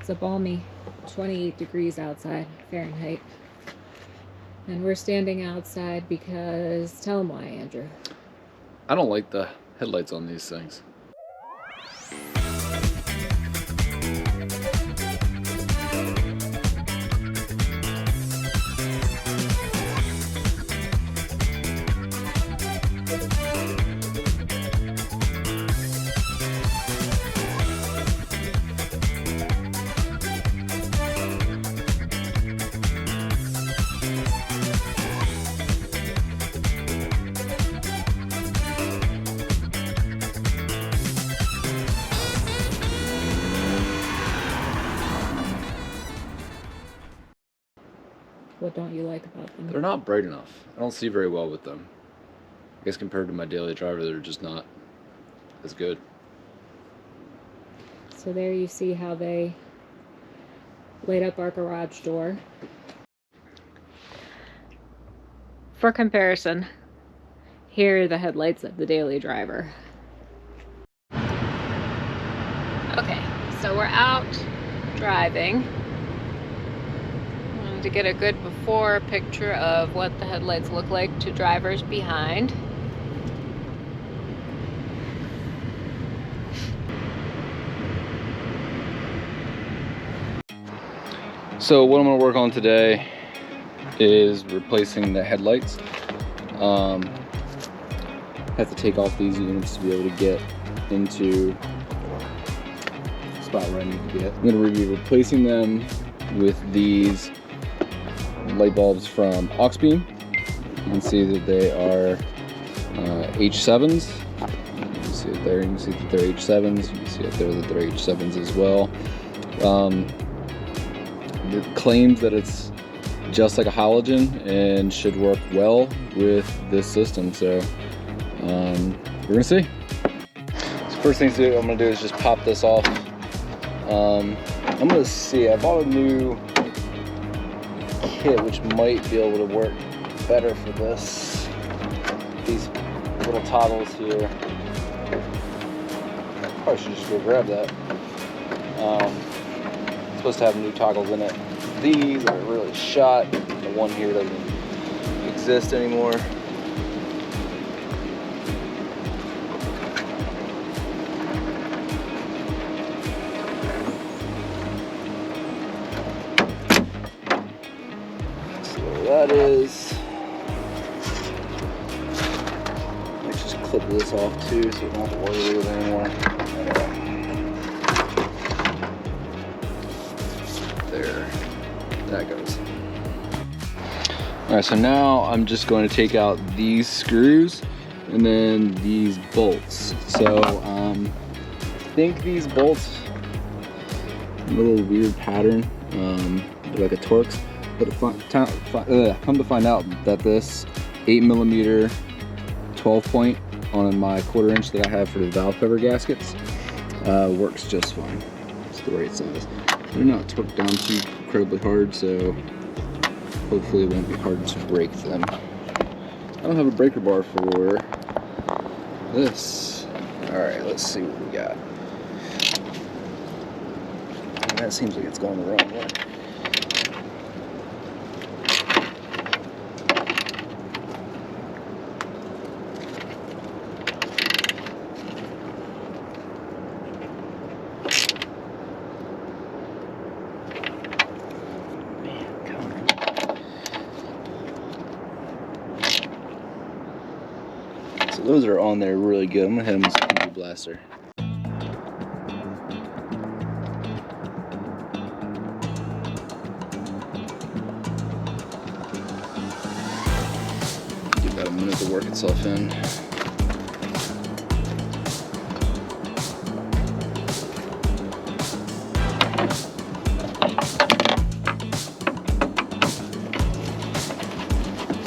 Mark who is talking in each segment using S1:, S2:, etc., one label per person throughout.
S1: It's a balmy 28 degrees outside, Fahrenheit. And we're standing outside because, tell them why, Andrew.
S2: I don't like the headlights on these things.
S1: What don't you like about them?
S2: They're not bright enough. I don't see very well with them. I guess compared to my daily driver, they're just not as good.
S1: So there you see how they light up our garage door. For comparison, here are the headlights of the daily driver. Okay, so we're out driving. To get a good before picture of what the headlights look like to drivers behind.
S2: So what I'm going to work on today is replacing the headlights. Have to take off these units to be able to get into the spot where I need to get. I'm going to be replacing them with these light bulbs from Auxbeam. You can see that they are H7s. You can see it there. You can see that they're H7s. You can see up there that they're H7s as well. It claims that it's just like a halogen and should work well with this system. So we're gonna see. So first thing I'm gonna do is just pop this off. I'm gonna see. I bought a new kit which might be able to work better for this. These little toggles here. Probably should just go grab that. It's supposed to have new toggles in it. These are really shot. The one here doesn't exist anymore. That is, let's just clip this off too so you don't have to worry with it anymore. There, that goes. Alright, so now I'm just going to take out these screws and then these bolts. So I think these bolts, a little weird pattern, they're like a Torx. But come to find out that this 8mm 12 point on my 1/4 inch that I have for the valve cover gaskets works just fine. It's the right size. They're not torqued down too incredibly hard, so hopefully it won't be hard to break them. I don't have a breaker bar for this. Alright, let's see what we got. That seems like it's going the wrong way. So those are on there really good. I'm gonna hit them with some PV Blaster. Give that a minute to work itself in.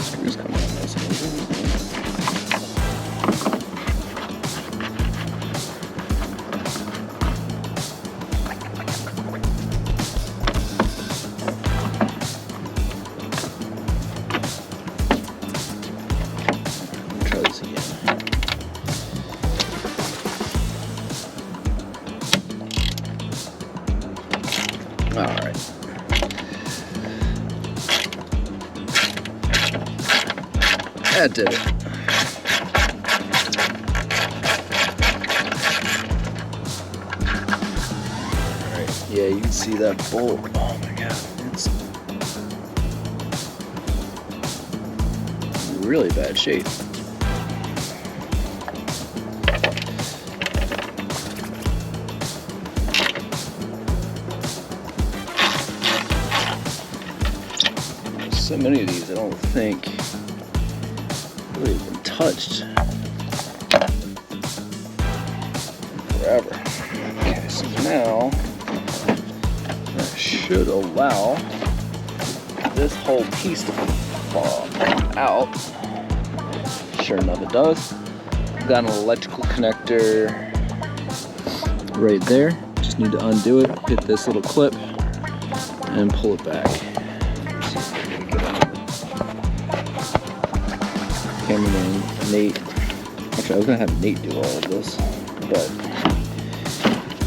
S2: Screws coming out nice and easy. That did it. Alright, yeah, you can see that bolt. Oh my god, it's in really bad shape. So many of these I don't think really been touched forever. Okay, so now that should allow this whole piece to fall out. Sure enough, it does. Got an electrical connector right there. Just need to undo it, hit this little clip, and pull it back. Cameraman Nate. Actually, I was gonna have Nate do all of this, but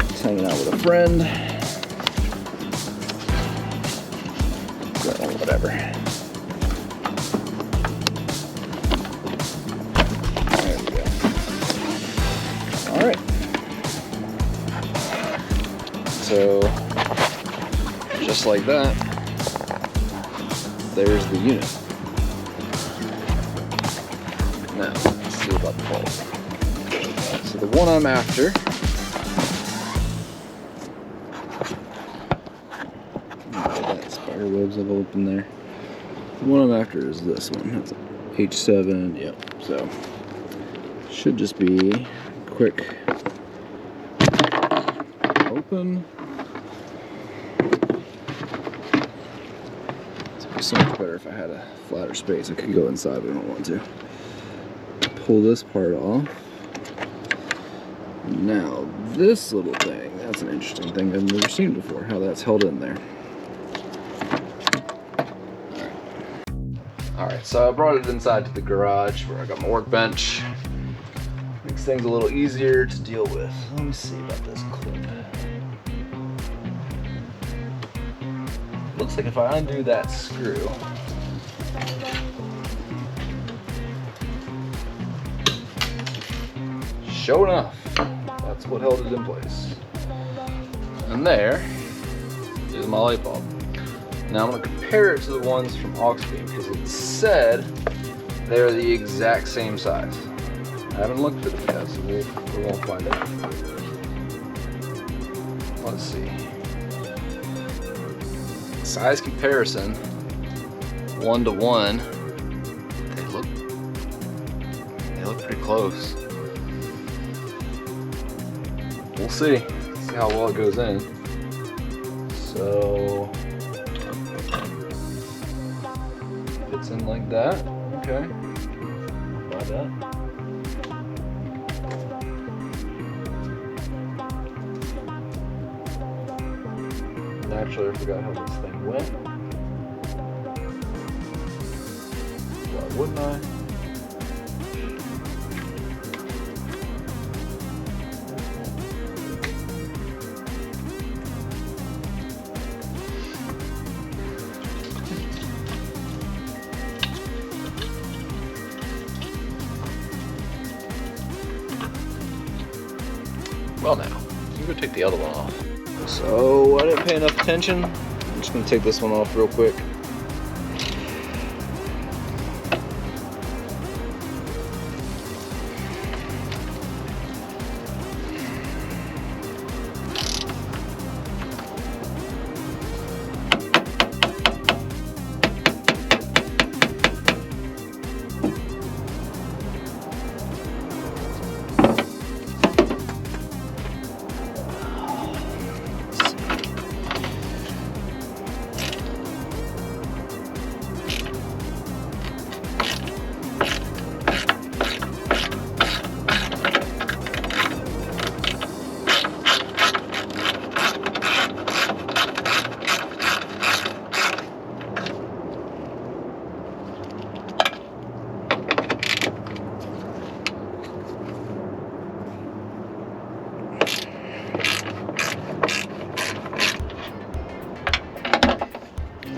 S2: he's hanging out with a friend. Well, whatever. There we go. All right. So, just like that, there's the unit. Now, let's see about the bolt. So the one I'm after, that spider webs I've opened there. The one I'm after is this one. That's H7, yep. So, should just be quick open. It'd be so much better if I had a flatter space. I could go inside, but I don't want to. Pull this part off. Now, this little thing, that's an interesting thing I've never seen before, how that's held in there. Alright, so I brought it inside to the garage where I got my workbench. Makes things a little easier to deal with. Let me see about this clip. Looks like if I undo that screw, sure enough, that's what held it in place. And there is my light bulb. Now I'm going to compare it to the ones from Auxbeam because it said they're the exact same size. I haven't looked at them yet, so we won't find out. Let's see. Size comparison, 1 to 1. They look pretty close. We'll see how well it goes in. So, fits in like that. Okay. Buy that. Naturally, I forgot how this thing went. Why wouldn't I? Well, now, I'm gonna take the other one off. So, I didn't pay enough attention. I'm just gonna take this one off real quick.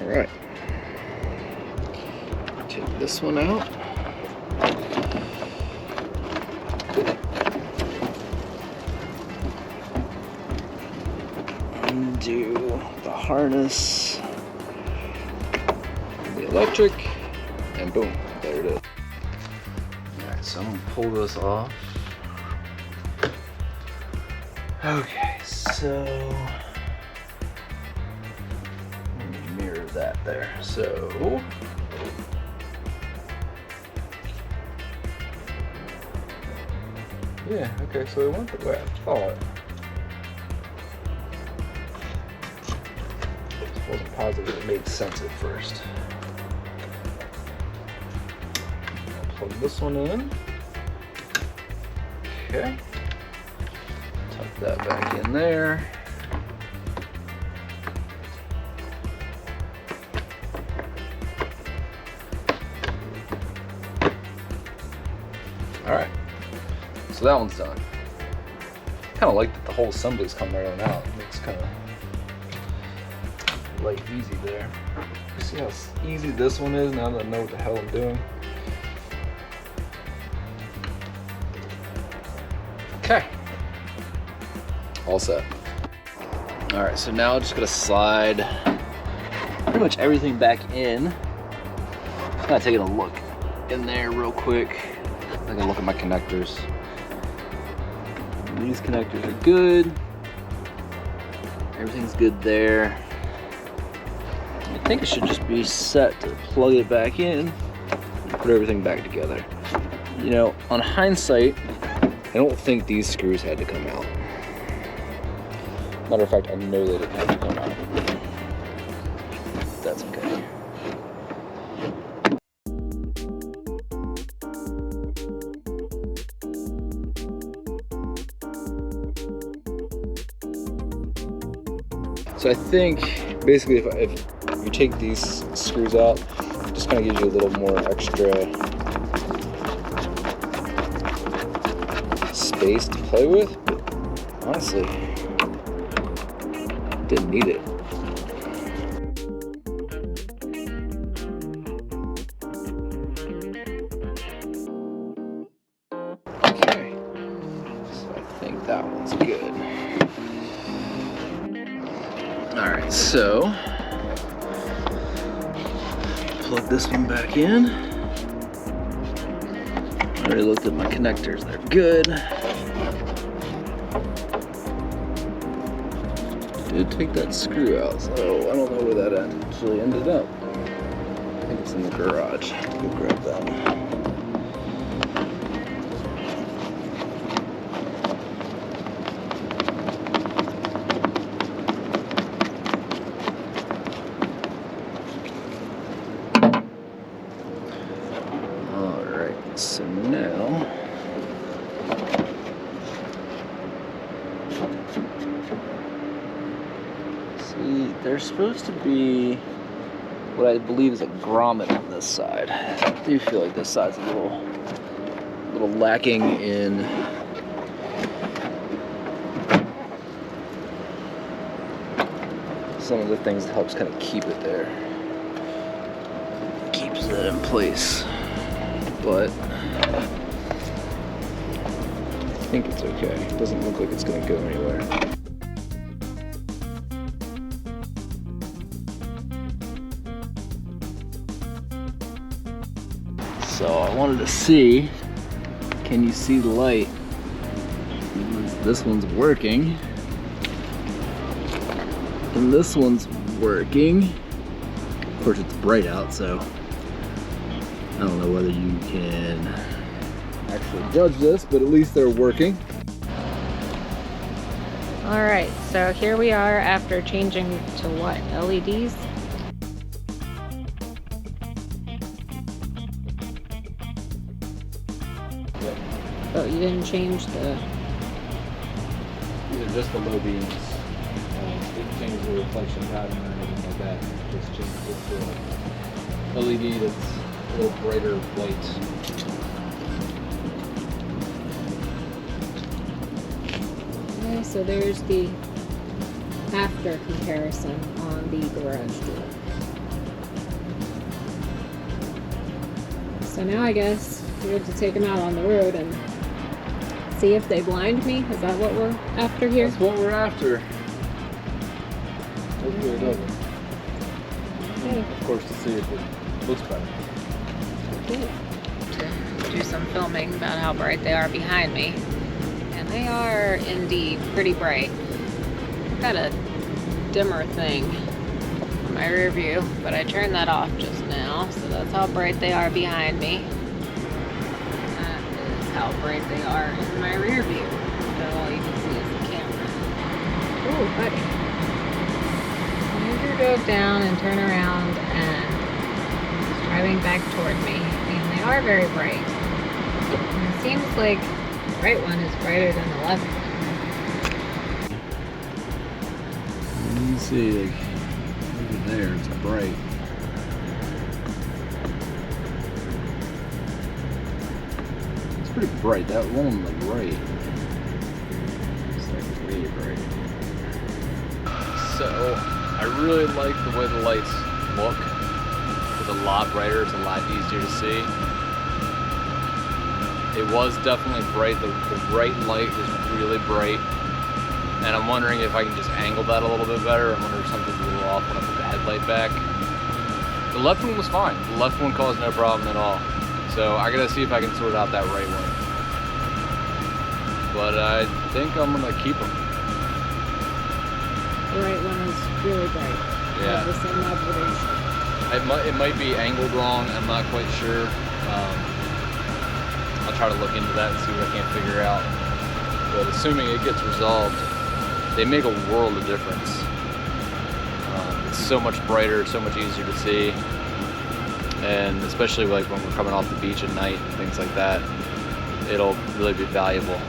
S2: Alright, take this one out. Undo the harness, the electric, and boom, there it is. Alright, so I'm gonna pull this off. Okay, so let me mirror that there. So yeah, okay, so it went the way I thought. Just wasn't positive it made sense at first. I'll plug this one in. Okay. Tuck that back in there. All right. So that one's done. Kind of like that the whole assembly's come right on out. It makes kind of life easy there. You see how easy this one is now that I know what the hell I'm doing? Okay. All set. All right, so now I'm just gonna slide pretty much everything back in. Just kind of taking a look in there real quick. Taking a look at my connectors. These connectors are good. Everything's good there. I think it should just be set to plug it back in and put everything back together. You know, on hindsight, I don't think these screws had to come out. Matter of fact, I know they didn't have to come out. That's okay. So I think basically if you take these screws out, it just kind of gives you a little more extra space to play with. But honestly, didn't need it. Okay, so I think that one's good. Alright, so plug this one back in. I already looked at my connectors, they're good. Did take that screw out, so I don't know where that actually ended up. I think it's in the garage. Go grab that one. So now, see, there's supposed to be what I believe is a grommet on this side. I do feel like this side's a little lacking in some of the things that helps kind of keep it there, keeps it in place. But I think it's okay. It doesn't look like it's going to go anywhere. So I wanted to see, can you see the light? This one's working. And this one's working. Of course it's bright out, so I don't know whether you can actually judge this, but at least they're working.
S1: All right, so here we are after changing to what, LEDs?
S2: Yep.
S1: Oh, you didn't change the...
S2: These are just the low beams. Didn't change the reflection pattern or anything like that. Just changed it to a LED that's a little brighter light.
S1: Okay, so there's the after comparison on the garage door. So now I guess We have to take them out on the road and see if they blind me. Is that what we're after here?
S2: That's what we're after. Hopefully it doesn't.
S1: Okay.
S2: Of course, to see if it looks better.
S1: To do some filming about how bright they are behind me. And they are indeed pretty bright. I've got a dimmer thing on my rear view, but I turned that off just now, so that's how bright they are behind me. That is how bright they are in my rear view. So all you can see is the camera. Oh, buddy. Andrew drove down and turned around and is driving back toward me. And they are very bright. And it seems like the right one is brighter than the left one.
S2: You can see, like, over there, it's bright. It's pretty bright. That one, like, right. It's like really bright. So, I really like the way the lights look. It's a lot brighter. It's a lot easier to see. It was definitely bright. The right light was really bright. And I'm wondering if I can just angle that a little bit better. I'm wondering if something's a little off when I put the headlight back. The left one was fine. The left one caused no problem at all. So I gotta see if I can sort out that right one. But I think I'm gonna keep them.
S1: The right one is really bright. I have the same observation.
S2: It might be angled wrong. I'm not quite sure. I'll try to look into that and see what I can figure out. But assuming it gets resolved, they make a world of difference. It's so much brighter, so much easier to see, and especially like when we're coming off the beach at night and things like that, it'll really be valuable.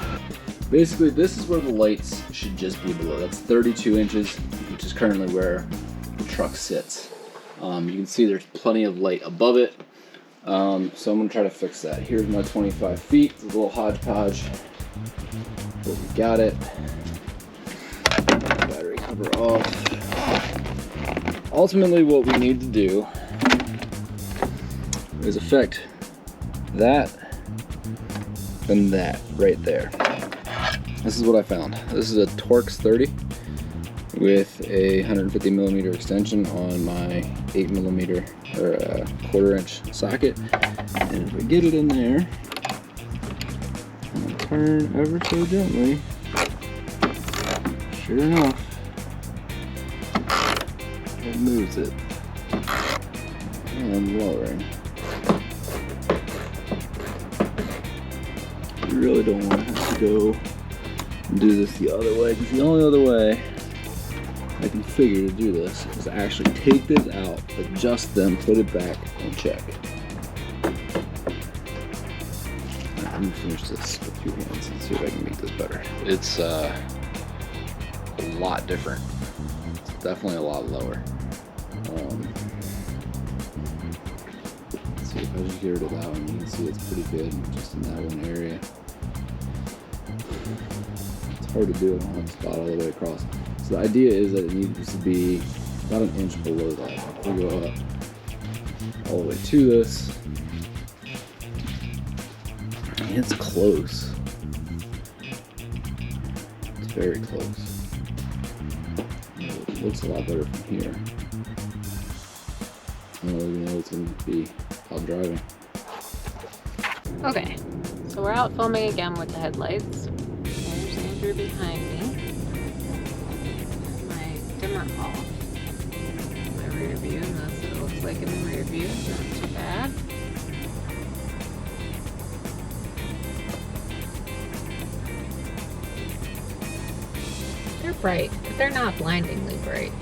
S2: Basically, this is where the lights should just be below. That's 32 inches, which is currently where the truck sits. You can see there's plenty of light above it, so I'm gonna try to fix that. Here's my 25 feet, it's a little hodgepodge, but we got it. Battery cover off. Ultimately, what we need to do is affect that and that right there. This is what I found. This is a Torx 30 with a 150 millimeter extension on my 8 millimeter or a 1/4 inch socket. And if I get it in there, I'm gonna turn ever so gently. Sure enough, it moves it. And lowering. You really don't want to have to go and do this the other way, because the only other way I can figure to do this is actually take this out, adjust them, put it back, and check. Let me finish this with 2 hands and see if I can make this better. It's a lot different. It's definitely a lot lower. Let's see if I just get rid of that one. You can see it's pretty good just in that one area. It's hard to do. I don't have a spot all the way across. So the idea is that it needs to be about 1 inch below that. If we go up all the way to this, it's close. It's very close. It looks a lot better from here. I don't even know it's going to be while driving.
S1: Okay, so we're out filming again with the headlights. There's Andrew behind me. My dimmer off. My rear view, and that's what it looks like in the rear view. Not too bad. They're bright, but they're not blindingly bright.